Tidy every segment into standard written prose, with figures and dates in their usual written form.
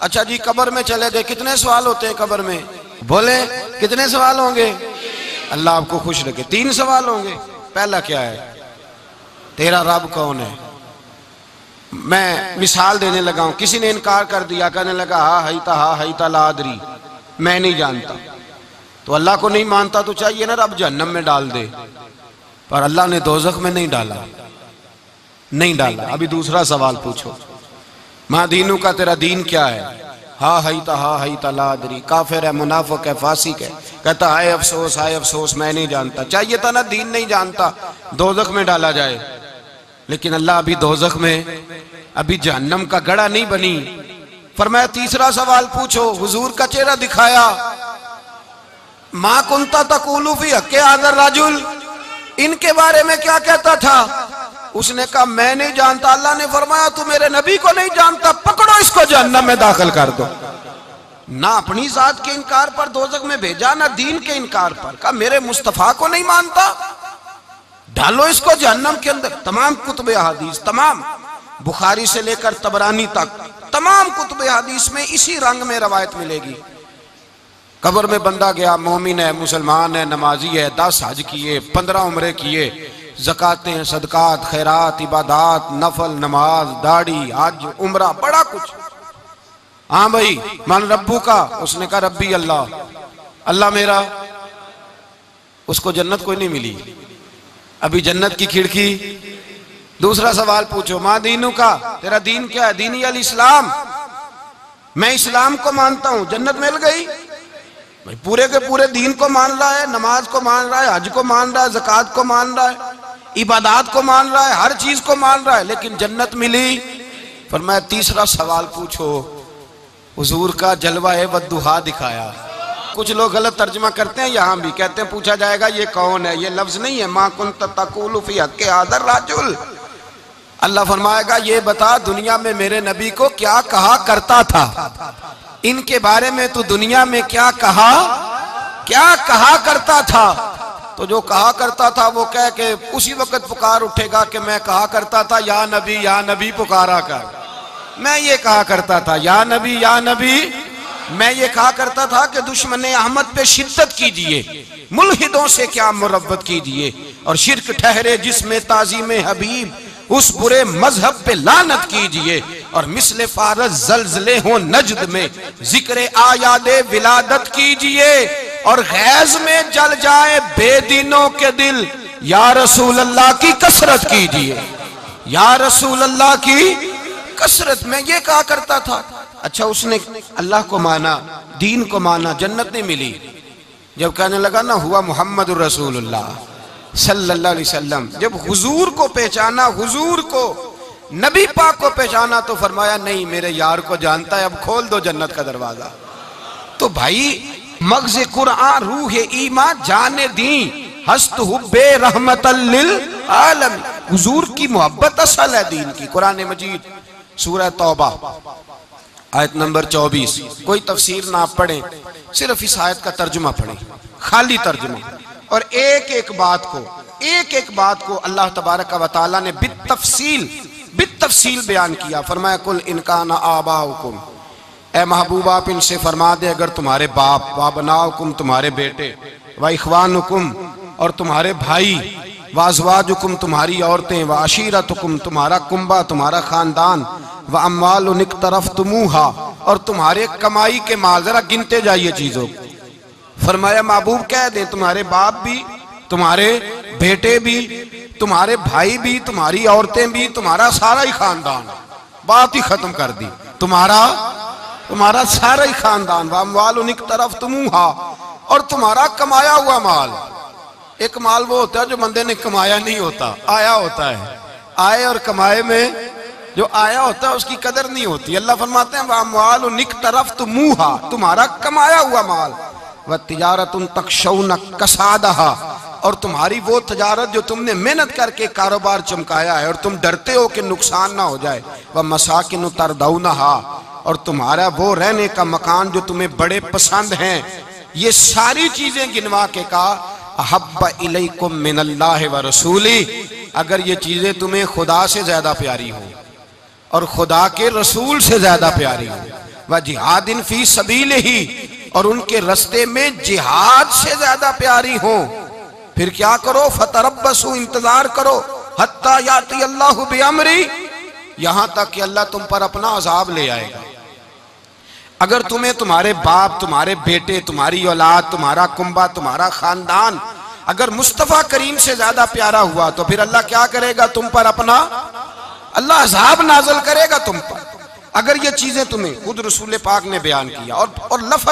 अच्छा जी, कब्र में चले गए, कितने सवाल होते हैं कब्र में? बोले कितने सवाल होंगे? अल्लाह आपको खुश रखे, 3 सवाल होंगे। पहला क्या है? तेरा रब कौन है? मैं मिसाल देने लगा हूं, किसी ने इनकार कर दिया, कहने लगा हा हईता लादरी, मैं नहीं जानता। तो अल्लाह को नहीं मानता तो चाहिए ना रब जहन्नम में डाल दे, पर अल्लाह ने दोज़ख में नहीं डाला, नहीं डाला। अभी दूसरा सवाल पूछो, माँ दीनू का, तेरा दीन क्या है? हा हईता लादरी, काफिर है, मुनाफिक है, फासिक है। कहता हाय अफसोस मैं नहीं जानता। चाहिए था ना दीन नहीं जानता, दोज़ख में डाला जाए। लेकिन अल्लाह अभी दोज़ख में, अभी जहन्नम का गड़ा नहीं बनी। फरमाया तीसरा सवाल पूछो। हुजूर का चेहरा दिखाया, माँ कुंता तक़ूलु फी हक़्क़ि हाज़ा रजुल, इनके बारे में क्या कहता था? उसने कहा मैं नहीं जानता। अल्लाह ने फरमाया तू मेरे नबी को नहीं जानता, पकड़ो इसको जहन्नम में दाखिल कर दो। ना अपनी जात के इनकार पर दोज़ख में भेजा, ना दीन के इनकार पर। कहा मेरे मुस्तफा को नहीं मानता, डालो इसको जहन्नम के अंदर। तमाम कुतुब हदीस, तमाम बुखारी से लेकर तबरानी तक, तमाम कुतुब हदीस में इसी रंग में रवायत मिलेगी। कब्र में बंदा गया, मोमिन है, मुसलमान है, नमाजी है, 10 हज किए, 15 उम्रे किए, ज़कातें, सदकात, खैरात, इबादात, नफल, नमाज, दाढ़ी, हज, उम्रा, बड़ा कुछ। हाँ भाई, मन रब्बू का, उसने कहा रब्बी अल्लाह, अल्लाह मेरा। उसको जन्नत कोई नहीं मिली, अभी जन्नत की खिड़की। दूसरा सवाल पूछो, माँ दीनू का, तेरा दीन क्या है? दीनी अल इस्लाम, मैं इस्लाम को मानता हूं। जन्नत मिल गई भाई, पूरे के पूरे दीन को मान रहा है, नमाज को मान रहा है, हज को मान रहा है, ज़कात को मान रहा है, इबादात को मान रहा है, हर चीज को मान रहा है, लेकिन जन्नत मिली। फरमाया तीसरा सवाल पूछो। हुजूर का जलवा है वद्दुहा दिखाया। कुछ लोग गलत तर्जमा करते हैं, यहां भी कहते हैं पूछा जाएगा ये कौन है, ये लफ्ज नहीं है, मा कुंता तक़ूलु फी हक़्क़ि हाज़ा रजुल। अल्लाह फरमाएगा ये बता दुनिया में मेरे नबी को क्या कहा करता था, इनके बारे में तू दुनिया में क्या कहा करता था। तो जो कहा करता था वो कह के उसी वक्त पुकार उठेगा कि मैं कहा करता था या नबी पुकारा कर। मैं ये कहा करता था या नबी, मैं ये कहा करता था कि दुश्मन अहमद पे शिद्दत कीजिए, मुल्हिदों से क्या मुरव्वत कीजिए, और शिर्क ठहरे जिसमें ताज़ीम हबीब, उस बुरे मजहब पे लानत कीजिए, और मिसले फारज जलजले हो नजद में जिक्र आयादे विलादत कीजिए, और गैज में जल जाए बेदीनों के दिल, या रसूल अल्लाह की कसरत कीजिए, या रसूल अल्लाह की कसरत में ये कहा करता था। अच्छा, उसने अल्लाह को माना, दीन को माना, जन्नत नहीं मिली। जब कहने लगा ना हुआ मुहम्मदुर रसूलुल्लाह सल्लल्लाहु अलैहि वसल्लम, जब हुजूर को पहचाना, हुजूर को, नबी पाक को पहचाना, तो फरमाया नहीं मेरे यार को जानता है, अब खोल दो जन्नत का दरवाजा। तो भाई मगज़ कुरान रूह ईमा जाने दी हस्त हुब्बे रहमतल लिल आलम, हुजूर की मोहब्बत असल है दीन की। कुरान मजीद सूरह तौबा आयत नंबर 24। कोई तफसीर ना पढ़ें, सिर्फ इस आयत का तर्जुमा पढ़ें, खाली तर्जुमा, और एक एक बात को अल्लाह तबारक व तआला ने बितफसील बयान किया। फरमाया कुल इनकाना आबाउकुम, ए महबूब आप इनसे फरमा दे अगर तुम्हारे बाप, व अबनाउकुम तुम्हारे बेटे, व इखवानुकुम और तुम्हारे भाई, व अज़वाजुकुम तुम्हारी औरतें, व अशीरतुकुम तुम्हारा कुंबा, तुम्हारा खानदान, व अम्वालुन इक़्तरफ़्तुमूहा और तुम्हारे कमाई के माल। जरा गिनते जाइए चीजों। फरमाया महबूब कह दे तुम्हारे बाप भी, तुम्हारे बेटे भी, तुम्हारे भाई भी, तुम्हारी औरतें भी, तुम्हारा सारा ही खानदान। बात ही खत्म कर दी, तुम्हारा सारा ही खानदान। व अम्वालुन इक़्तरफ़्तुमूहा और तुम्हारा कमाया हुआ माल। एक माल वो होता है जो बंदे ने कमाया नहीं होता, आया होता है। आए और कमाए में जो आया होता है उसकी कदर नहीं होती। अल्लाह फरमाते हैं अम्वालुन इक़्तरफ़्तुमूहा, तुम्हारा कमाया हुआ माल। व तिजारतुन तख़शौना कसादहा और तुम्हारी वो तजारत जो तुमने मेहनत करके कारोबार चमकाया है और तुम डरते हो कि नुकसान ना हो जाए। व मसाकिन तरदौनहा और तुम्हारा वो रहने का मकान जो तुम्हें बड़े पसंद हैं। ये सारी चीजें गिनवा के कहा अहब्बा इलैकुम मिनल्लाहि व रसूली, अगर ये चीजें तुम्हें खुदा से ज्यादा प्यारी हो और खुदा के रसूल से ज्यादा प्यारी हो, व जिहादिन फी सबीलिही, और उनके रास्ते में जिहाद से ज्यादा प्यारी हो, फिर क्या करो, फतरब्बसू, इंतजार करो, हत्ता याती अल्लाहु बिअमरी, यहां तक कि अल्लाह तुम पर अपना अजाब ले आएगा। अगर तुम्हें तुम्हारे बाप, तुम्हारे बेटे, तुम्हारी औलाद, तुम्हारा कुंबा, तुम्हारा खानदान अगर मुस्तफा करीम से ज्यादा प्यारा हुआ तो फिर अल्लाह क्या करेगा तुम पर, अपना अल्लाह अजाब नाज़िल करेगा तुम पर। अगर ये चीजें तुम्हें खुद रसूल पाक ने बयान किया और लफ्ज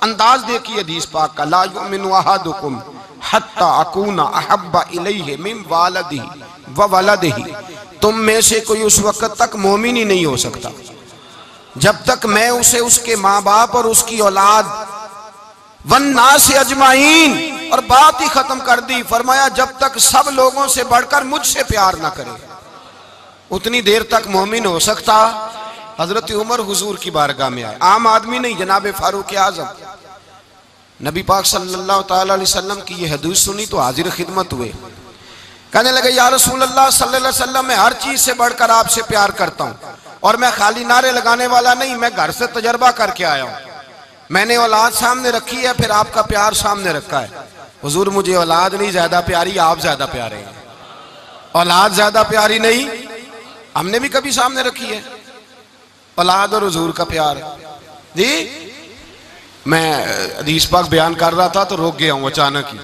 अंदाज देखिए हदीस पाक का, ला युमिनु अहादुकुम हत्ता अकूना अहब्बा इलैहि मिन वालिदिही व वलदिही, तुम में से कोई उस वक्त तक मोमिन ही नहीं हो सकता जब तक मैं उसे उसके माँ बाप और उसकी औलाद वन्नास अजमाइन, और बात ही खत्म कर दी, फरमाया जब तक सब लोगों से बढ़कर मुझसे प्यार ना करे उतनी देर तक मोमिन हो सकता। हजरत उमर हुजूर की बारगाह में आए, आम आदमी नहीं, जनाब फारूक आजम, नबी पाक सल्लल्लाहु ताला अलैहि वसल्लम की ये हदीस सुनी तो हाजिर खिदमत हुए, कहने लगे या रसूल अल्लाह सल्लल्लाहु अलैहि वसल्लम, मैं हर चीज से बढ़कर आपसे प्यार करता हूँ, और मैं खाली नारे लगाने वाला नहीं, मैं घर से तजर्बा करके आया हूँ, मैंने औलाद सामने रखी है, फिर आपका प्यार सामने रखा है। हुजूर मुझे औलाद नहीं ज्यादा प्यारी, आप ज्यादा प्यारे हैं, औलाद ज्यादा प्यारी नहीं, हमने भी कभी सामने रखी है औलाद और हुजूर का प्यार जी। मैं हदीस पाक बयान कर रहा था तो रोक गया हूं अचानक ही,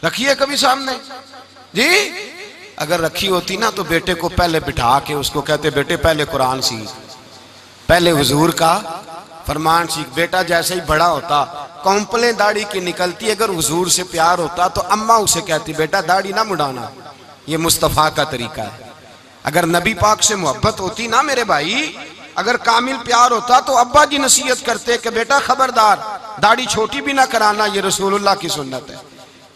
रखी है कभी सामने जी? अगर रखी होती ना तो बेटे को पहले बिठा के उसको कहते बेटे पहले कुरान सीख, पहले हुजूर का फरमान सीख। बेटा जैसे ही बड़ा होता कौंपले दाढ़ी की निकलती, अगर हुजूर से प्यार होता तो अम्मा उसे कहती बेटा दाढ़ी ना मुड़ाना, ये मुस्तफ़ा का तरीका है। अगर नबी पाक से मोहब्बत होती ना मेरे भाई, अगर कामिल प्यार होता तो अब्बा जी नसीहत करते कि बेटा खबरदार दाढ़ी छोटी भी ना कराना, ये रसूलुल्लाह की सुन्नत है।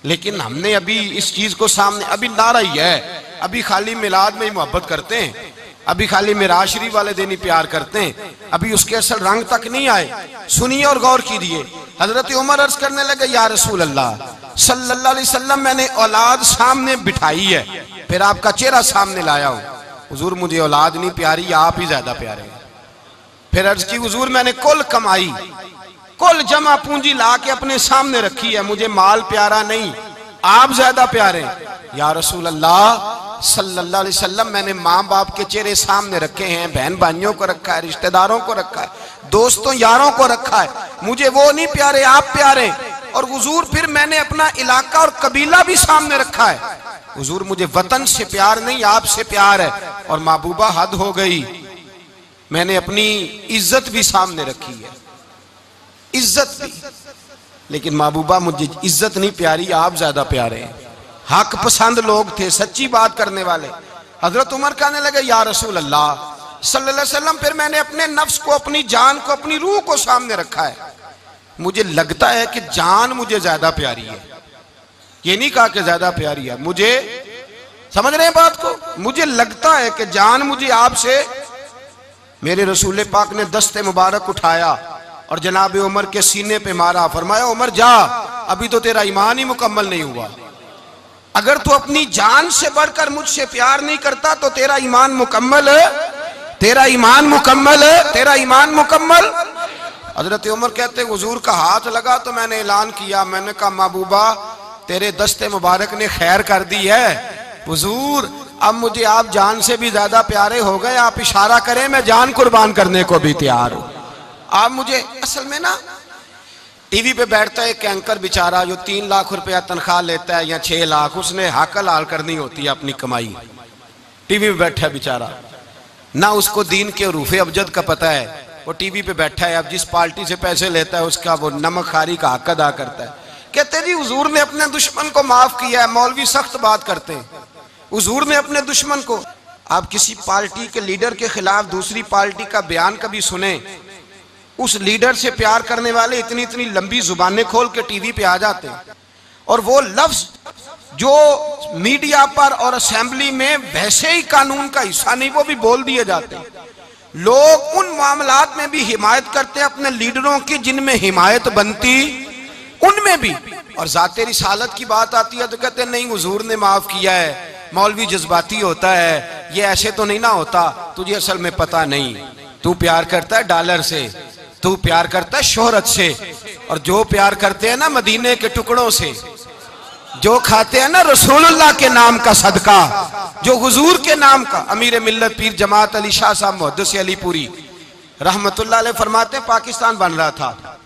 लेकिन हमने अभी इस चीज को सामने, अभी नारा ही है, अभी खाली मिलाद में ही मोहब्बत करते हैं, अभी खाली मिराज शरीफ वाले दिन ही प्यार करते हैं, अभी उसके असल रंग तक नहीं आए। सुनिए और गौर कीजिए, हजरत उमर अर्ज करने लगे या रसूल अल्लाह सल्लल्लाहु अलैहि वसल्लम, मैंने औलाद सामने बिठाई है, फिर आपका चेहरा सामने लाया हूं, हुजूर मुझे औलाद नहीं प्यारी, आप ही ज्यादा प्यारे हैं। फिर अर्ज की हुजूर मैंने कुल कमाई, कुल जमा पूंजी ला के अपने सामने रखी है, मुझे माल प्यारा नहीं, आप ज्यादा प्यारे। या रसूल अल्लाह सल्लल्लाहु अलैहि वसल्लम, मैंने माँ बाप के चेहरे सामने रखे हैं, बहन भाइयों को रखा है, रिश्तेदारों को रखा है, दोस्तों यारों को रखा है, मुझे वो नहीं प्यारे, आप प्यारे। और हुजूर फिर मैंने अपना इलाका और कबीला भी सामने रखा है, हुजूर मुझे वतन से प्यार नहीं, आपसे प्यार है। और महबूबा हद हो गई, मैंने अपनी इज्जत भी सामने रखी है, इज्जत भी, लेकिन महबूबा मुझे इज्जत नहीं प्यारी, आप ज्यादा प्यारे हैं। हक पसंद लोग थे, सच्ची बात करने वाले। हजरत उमर कहने लगे या रसूल अल्लाह सल्लल्लाहु अलैहि वसल्लम, फिर मैंने अपने नफ्स को, अपनी जान को, अपनी रूह को सामने रखा है, मुझे लगता है कि जान मुझे ज्यादा प्यारी है। ये नहीं कहा कि ज्यादा प्यारी है, मुझे, समझ रहे हैं बात को, मुझे लगता है कि जान मुझे आपसे। मेरे रसूल पाक ने दस्ते मुबारक उठाया और जनाब उमर के सीने पे मारा, फरमाया उमर जा, अभी तो तेरा ईमान ही मुकम्मल नहीं हुआ, अगर तू अपनी जान से बढ़कर मुझसे प्यार नहीं करता तो तेरा ईमान मुकम्मल है, तेरा ईमान मुकम्मल है, तेरा ईमान मुकम्मल। हजरत उमर कहते हुजूर का हाथ लगा तो मैंने ऐलान किया, मैंने कहा महबूबा तेरे दस्ते मुबारक ने खैर कर दी है हुजूर, अब मुझे आप जान से भी ज्यादा प्यारे हो गए, आप इशारा करें मैं जान कुर्बान करने को भी तैयार हूं। आप मुझे, असल में ना टीवी पे बैठता है एक एंकर बेचारा जो 3 लाख रुपया तनख्वाह लेता है या 6 लाख, उसने हकल हाल करनी होती है अपनी कमाई, टीवी पे बैठा है बेचारा, ना उसको दीन के रूफे अबजद का पता है, वो टीवी पे बैठा है, अब जिस पार्टी से पैसे लेता है उसका वो नमक खारी का हक अदा करता है। कहते जी हुजूर ने अपने दुश्मन को माफ किया है, मौलवी सख्त बात करते हैं, हुजूर ने अपने दुश्मन को। आप किसी पार्टी के लीडर के खिलाफ दूसरी पार्टी का बयान कभी सुने, उस लीडर से प्यार करने वाले इतनी इतनी लंबी जुबानें खोल के टीवी पे आ जाते हैं, और वो लफ्ज जो मीडिया पर और असेंबली में वैसे ही कानून का हिस्सा नहीं, वो भी बोल दिए जाते हैं। लोग उन मामलात में भी हिमायत करते हैं अपने लीडरों की जिनमें हिमायत बनती उनमें भी, और जाते रिसालत की बात आती है तो कहते हैं नहीं हुजूर ने माफ किया है, मौलवी जज्बाती होता है, ये ऐसे तो नहीं ना होता, तुझे असल में पता नहीं। तू प्यार करता है डॉलर से, तू प्यार करता है शोहरत से, और जो प्यार करते हैं ना मदीने के टुकड़ों से, जो खाते हैं ना रसूलुल्लाह के नाम का सदका, जो हुजूर के नाम का। अमीर मिल्लत पीर जमात अली शाह साहब मुहद्दिस अलीपुरी रहमतुल्लाह अलैह फरमाते हैं, पाकिस्तान बन रहा था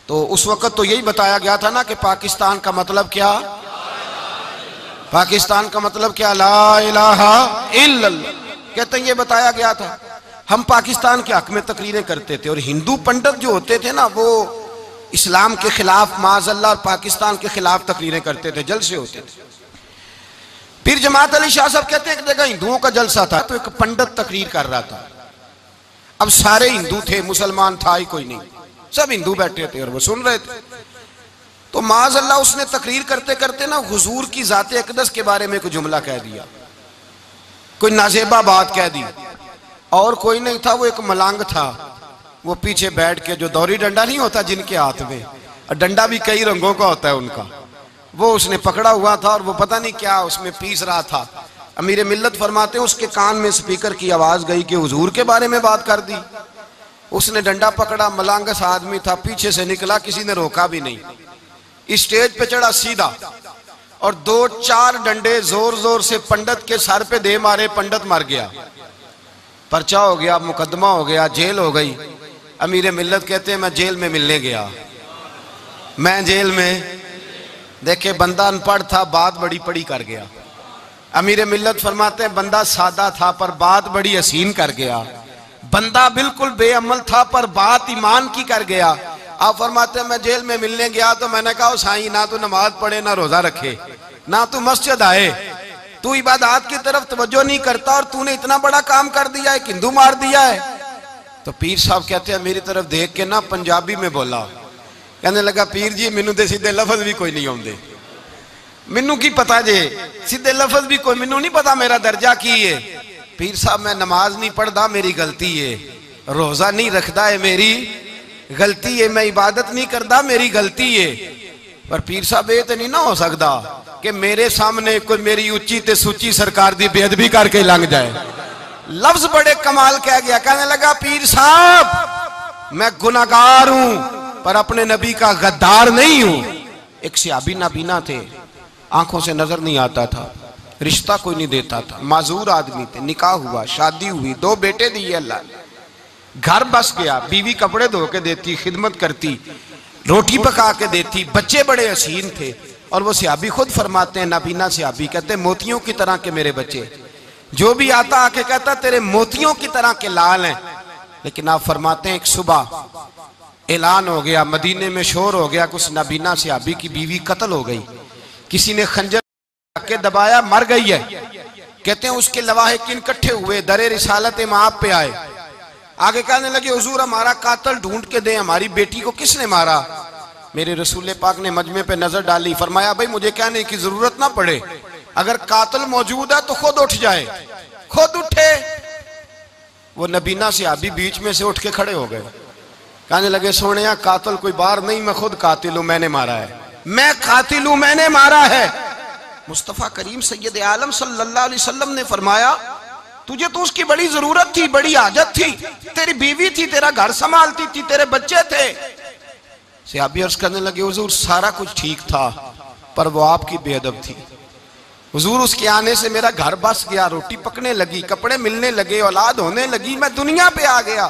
तो उस वक्त तो यही बताया गया था ना कि पाकिस्तान का मतलब क्या, पाकिस्तान का मतलब क्या, ला इलाहा इल्लल्लाह, कहते हैं ये बताया गया था। हम पाकिस्तान के हक में तकरीरें करते थे और हिंदू पंडित जो होते थे ना वो इस्लाम के खिलाफ माज़अल्लाह और पाकिस्तान के खिलाफ तकरीरें करते थे, जलसे होते थे। पीर जमात अली शाह साहब कहते हैं एक जगह हिंदुओं का जलसा था तो एक पंडित तकरीर कर रहा था। अब सारे हिंदू थे, मुसलमान था ही कोई नहीं, सब हिंदू बैठे थे और वो सुन रहे थे। तो माज़अल्लाह उसने तकरीर करते करते ना हुजूर की ज़ाते अक़दस के बारे में कोई जुमला कह दिया, कोई नाज़ेबा बात कह दी, और कोई नहीं था, वो एक मलंग था, वो पीछे बैठ के, जो दौरी डंडा नहीं होता जिनके हाथ में, और डंडा भी कई रंगों का होता है उनका, वो उसने पकड़ा हुआ था और वो पता नहीं क्या उसमें पीस रहा था। अमीर मिल्लत फरमाते हैं उसके कान में स्पीकर की आवाज गई कि हुजूर के बारे में बात कर दी। उसने डंडा पकड़ा, मलंग सा आदमी था, पीछे से निकला, किसी ने रोका भी नहीं, स्टेज पे चढ़ा सीधा और 2-4 डंडे जोर जोर से पंडित के सर पे दे मारे, पंडित मर गया, पर्चा हो गया, मुकदमा हो गया, जेल हो गई। अमीर मिल्लत कहते हैं मैं जेल में मिलने गया, मैं जेल में, देखे बंदा अनपढ़ था, बात बड़ी पड़ी कर गया। अमीर मिल्लत फरमाते हैं बंदा सादा था पर बात बड़ी हसीन कर गया, बंदा बिल्कुल बेअमल था पर बात ईमान की कर गया। आप फरमाते हैं मैं जेल में मिलने गया तो मैंने कहा साईं ना तो नमाज पढ़े, ना रोजा रखे, ना तू मस्जिद आए, तू इबादत की तरफ तवज्जो नहीं करता और तूने इतना बड़ा काम कर दिया है, हिंदू मार दिया है। तो पीर साहब कहते हैं मेरी तरफ देख के ना पंजाबी में बोला, कहने लगा पीर जी मैनू तो सीधे लफज भी कोई नहीं आउंदे, मैनू की पता जे सीधे लफज भी कोई, मैनू नहीं पता मेरा दर्जा की है। पीर साहब मैं नमाज नहीं पढ़दा मेरी गलती है, रोजा नहीं रखदा है मेरी गलती है, मैं इबादत नहीं करदा मेरी गलती है। पर पीर साहब ये तो नहीं ना हो सकता कि मेरे सामने कोई मेरी उच्ची ते सुची सरकार दी बेअदबी करके लंघ जाए। लफ्ज बड़े कमाल कह गया, कहने लगा पीर साहब मैं गुनाहगार हूं पर अपने नबी का गद्दार नहीं हूं। एक सहाबी नाबीना थे, आंखों से नजर नहीं आता था, रिश्ता कोई नहीं देता था, माजूर आदमी थे, निकाह हुआ, शादी हुई, 2 बेटे दिए अल्लाह ने, घर बस गया, बीवी कपड़े धो के देती, खिदमत करती, रोटी पका के देती, बच्चे बड़े हसीन थे। और वो सहाबी खुद फरमाते हैं, नाबीना सहाबी कहते हैं मोतियों की तरह के मेरे बच्चे, जो भी आता आके कहता तेरे मोतियों की तरह के लाल हैं। लेकिन आप फरमाते हैं एक सुबह ऐलान हो गया, मदीने में शोर हो गया, कुछ नाबीना सहाबी की बीवी कत्ल हो गई, किसी ने खंजर के दबाया, मर गई है। कहते हैं उसके लवाहिकीन इकट्ठे हुए, दरे रिसालत माप पे आए, आगे कहने लगे हुजूर हमारा कातिल ढूंढ के दे, हमारी बेटी को किसने मारा। मेरे रसूल पाक ने मजमे पे नजर डाली, फरमाया भाई मुझे कहने की जरूरत ना पड़े, अगर कातिल मौजूद है तो खुद उठ जाए। खुद उठे, वो नबीना सहाबी बीच में से उठ के खड़े हो गए, कहने लगे सोनिया कातिल कोई बाहर नहीं, मैं खुद कातिल हूं, मैंने मारा है, मैं कातिल हूं, मैंने मारा है। मुस्तफा करीम सैयद आलम सल्लल्लाहु अलैहि वसल्लम ने फरमाया तुझे तो उसकी बड़ी जरूरत थी, बड़ी हाजत थी, तेरी बीवी थी, तेरा घर संभालती थी, तेरे बच्चे थे। सहाबी अर्ज करने लगे हुजूर सारा कुछ ठीक था पर वो आपकी बेअदब थी हुजूर, उसके आने से मेरा घर बस गया, रोटी पकने लगी, कपड़े मिलने लगे, औलाद होने लगी, मैं दुनिया पे आ गया।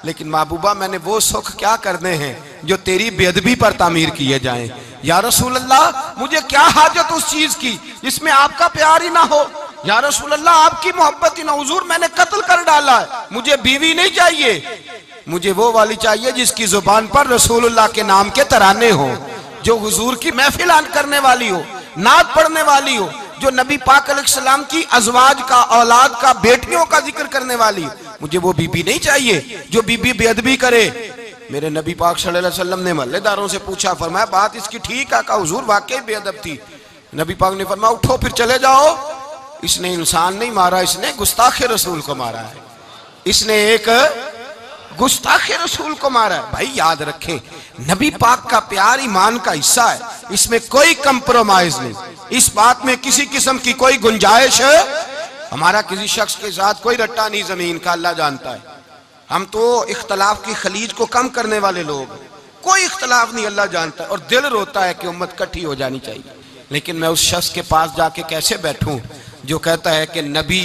लेकिन महबूबा मैंने वो सुख क्या करने हैं जो तेरी बेअदबी पर तामीर किए जाएं। या रसूल अल्लाह मुझे क्या हाजत उस चीज की जिसमें आपका प्यार ही ना हो, या रसूल अल्लाह आपकी मोहब्बत ही ना। हुजूर मैंने कत्ल कर डाला है, मुझे बीवी नहीं चाहिए, मुझे वो वाली चाहिए जिसकी जुबान पर रसूलुल्लाह के नाम के तराने हो, जो हुजूर की महफिल करने वाली हो, नात पढ़ने वाली हो, जो नबी पाक अलैहिस्सलाम की अजवाज का, औलाद का, बेटियों का जिक्र करने वाली हो। मुझे वो बीबी नहीं चाहिए जो बीबी बेअदबी करे। मेरे नबी पाक सल्लल्लाहु अलैहि वसल्लम ने महल्लेदारों से पूछा, फरमाया बात इसकी ठीक है? कहा हुजूर वाकई बेअदब थी। नबी पाक ने फरमाया उठो फिर चले जाओ, इसने इंसान नहीं मारा, इसने गुस्ताखे रसूल को मारा है, इसने एक गुस्ताखे रसूल को मारा है। भाई याद रखें नबी पाक का प्यार ईमान का हिस्सा है, इसमें कोई कंप्रोमाइज नहीं, इस बात में किसी किस्म की कोई गुंजाइश हमारा किसी शख्स के साथ कोई रट्टा नहीं जमीन का, अल्लाह जानता है। हम तो इख्तलाफ की खलीज को कम करने वाले लोग, कोई इख्तलाफ नहीं, अल्लाह जानता है। और दिल रोता है कि उम्मत इकट्ठी हो जानी चाहिए। लेकिन मैं उस शख्स के पास जाके कैसे बैठूं जो कहता है कि नबी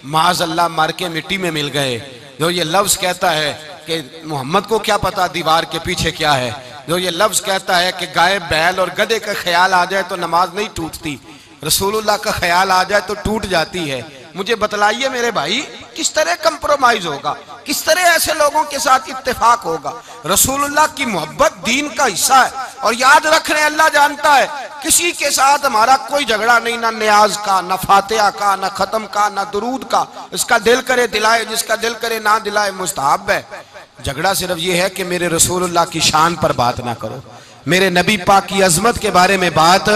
माज अल्लाह मार के मिट्टी में मिल गए, जो ये लफ्ज कहता है कि मोहम्मद को क्या पता दीवार के पीछे क्या है, जो ये लफ्ज कहता है कि गाय बैल और गधे का ख्याल आ जाए तो नमाज नहीं टूटती, रसूलुल्लाह का ख्याल आ जाए तो टूट जाती है। मुझे बतलाइए मेरे भाई, किस तरह कंप्रोमाइज होगा, किस तरह ऐसे लोगों के साथ इत्तेफाक होगा। रसूलुल्लाह की मोहब्बत दीन का हिस्सा है। और याद रख रहे हैं, अल्लाह जानता है किसी के साथ हमारा कोई झगड़ा नहीं, ना न्याज का, ना फातिहा का, ना खत्म का, ना दुरूद का। इसका दिल करे दिलाए, जिसका दिल करे ना दिलाए, मुस्तहब है। झगड़ा सिर्फ ये है कि मेरे रसूलुल्लाह की शान पर बात ना करो, मेरे नबी पाक की अजमत के बारे में बात,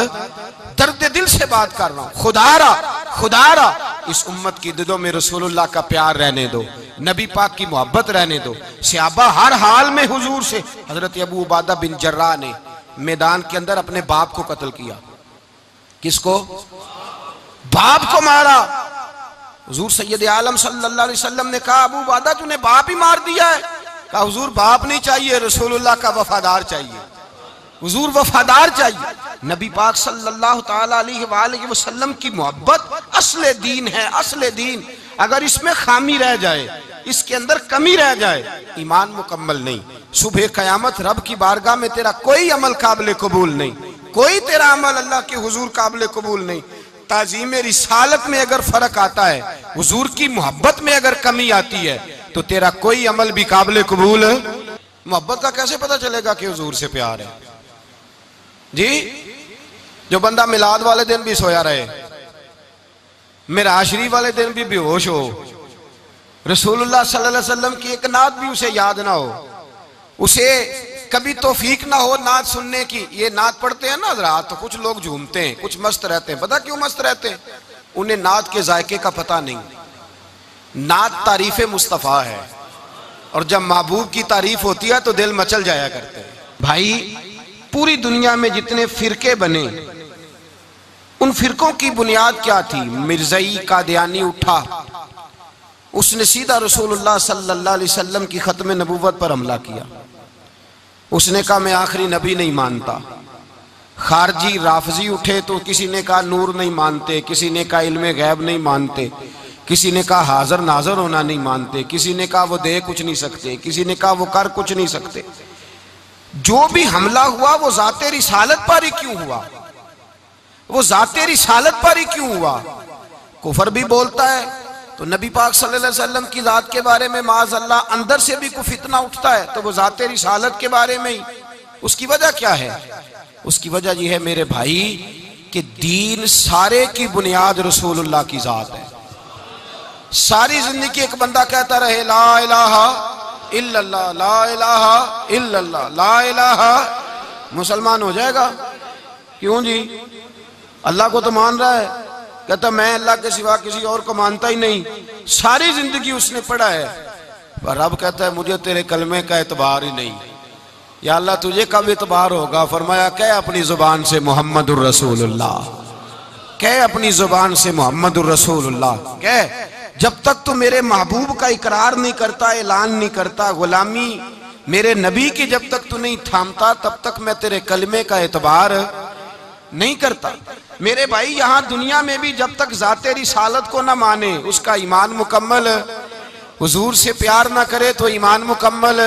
दर्द दिल से बात कर रहा हूं। खुदारा इस उम्मत की दिलों में रसूलुल्लाह का प्यार रहने दो, नबी पाक की मोहब्बत रहने दो। सहाबा हर हाल में हुजूर से, हजरत अबू उबादा बिन जर्राह ने मैदान के अंदर अपने बाप को कत्ल किया। किसको? बाप को मारा। हुजूर सैयद आलम सल्लल्लाहु अलैहि वसल्लम ने कहा, अबू उबादा तूने बाप ही मार दिया है। कहा हुजूर बाप नहीं चाहिए, रसूलुल्लाह का वफादार चाहिए, हुजूर वफादार चाहिए। नबी पाक सल्लल्लाहु ताला अलैहि वसल्लम की मोहब्बत असले दीन है, असले दीन। अगर इसमें खामी रह जाए, इसके अंदर कमी रह जाए, ईमान मुकम्मल नहीं। सुबह कयामत रब की बारगाह में तेरा कोई अमल काबिल कबूल नहीं, कोई तेरा अमल अल्लाह के हुजूर काबिल कबूल नहीं। ताज़ीम रिसालत में अगर फर्क आता है, हुजूर की मोहब्बत में अगर कमी आती है, तो तेरा कोई अमल भी काबिल कबूल। मोहब्बत का कैसे पता चलेगा कि हुजूर से प्यार है जी? जो बंदा मिलाद वाले दिन भी सोया रहे, मिराज शरीफ वाले दिन भी बेहोश हो, रसूलुल्लाह सल्लल्लाहु अलैहि वसल्लम की एक नात भी उसे याद ना हो, उसे कभी तौफीक ना हो नात सुनने की। ये नात पढ़ते हैं ना हज़रात, तो कुछ लोग झूमते हैं, कुछ मस्त रहते हैं। पता क्यों मस्त रहते हैं? उन्हें नात के जायके का पता नहीं। नात तारीफ मुस्तफ़ा है, और जब महबूब की तारीफ होती है तो दिल मचल जाया करते हैं। भाई पूरी दुनिया में जितने फिरके बने, उन फिरकों की बुनियाद क्या थी? मिर्ज़ई कादियानी उठा, उसने सीधा रसूलुल्लाह सल्लल्लाहु अलैहि वसल्लम की खत्म नबूवत पर हमला किया। उसने कहा मैं आखिरी नबी नहीं मानता। खारजी राफजी उठे तो किसी ने कहा नूर नहीं मानते, किसी ने कहा इल्मे गैब नहीं मानते, किसी ने कहा हाजिर नाजर होना नहीं मानते, किसी ने कहा वो दे कुछ नहीं सकते, किसी ने कहा वो कर कुछ नहीं सकते। जो भी हमला हुआ वो ज़ाते रिसालत पर ही क्यों हुआ? वो ज़ाते रिसालत पर ही क्यों हुआ? कुफर भी बोलता है तो नबी पाक सल्लल्लाहु अलैहि वसल्लम की ज़ात के बारे में माज़अल्लाह अंदर से भी कोई फितना उठता है तो वो ज़ाते रिसालत के बारे में ही। उसकी वजह क्या है? उसकी वजह यह है मेरे भाई कि दीन सारे की बुनियाद रसूलुल्लाह की ज़ात है। सारी जिंदगी एक बंदा कहता रहे ला इलाहा इल्लल्लाह, ला इलाहा इल्लल्लाह, ला इलाहा, मुसलमान हो जाएगा? क्यों जी? अल्लाह को तो मान रहा है, कहता मैं अल्लाह के सिवा किसी और को मानता ही नहीं। सारी जिंदगी उसने पढ़ा है, पर अब कहता है मुझे तेरे कलमे का एतबार ही नहीं। या अल्लाह तुझे कब एतबार होगा? फरमाया कह अपनी जुबान से मोहम्मदुर रसूलुल्लाह, कह अपनी जुबान से मोहम्मदुर रसूलुल्लाह कह। जब तक तू मेरे महबूब का इकरार नहीं करता, ऐलान नहीं करता, गुलामी मेरे नबी की जब तक तू नहीं थामता, तब तक मैं तेरे कलमे का एतबार नहीं करता। मेरे भाई यहाँ दुनिया में भी जब तक ज़ाते रिसालत को ना माने, उसका ईमान मुकम्मल, हुजूर से प्यार ना करे तो ईमान मुकम्मल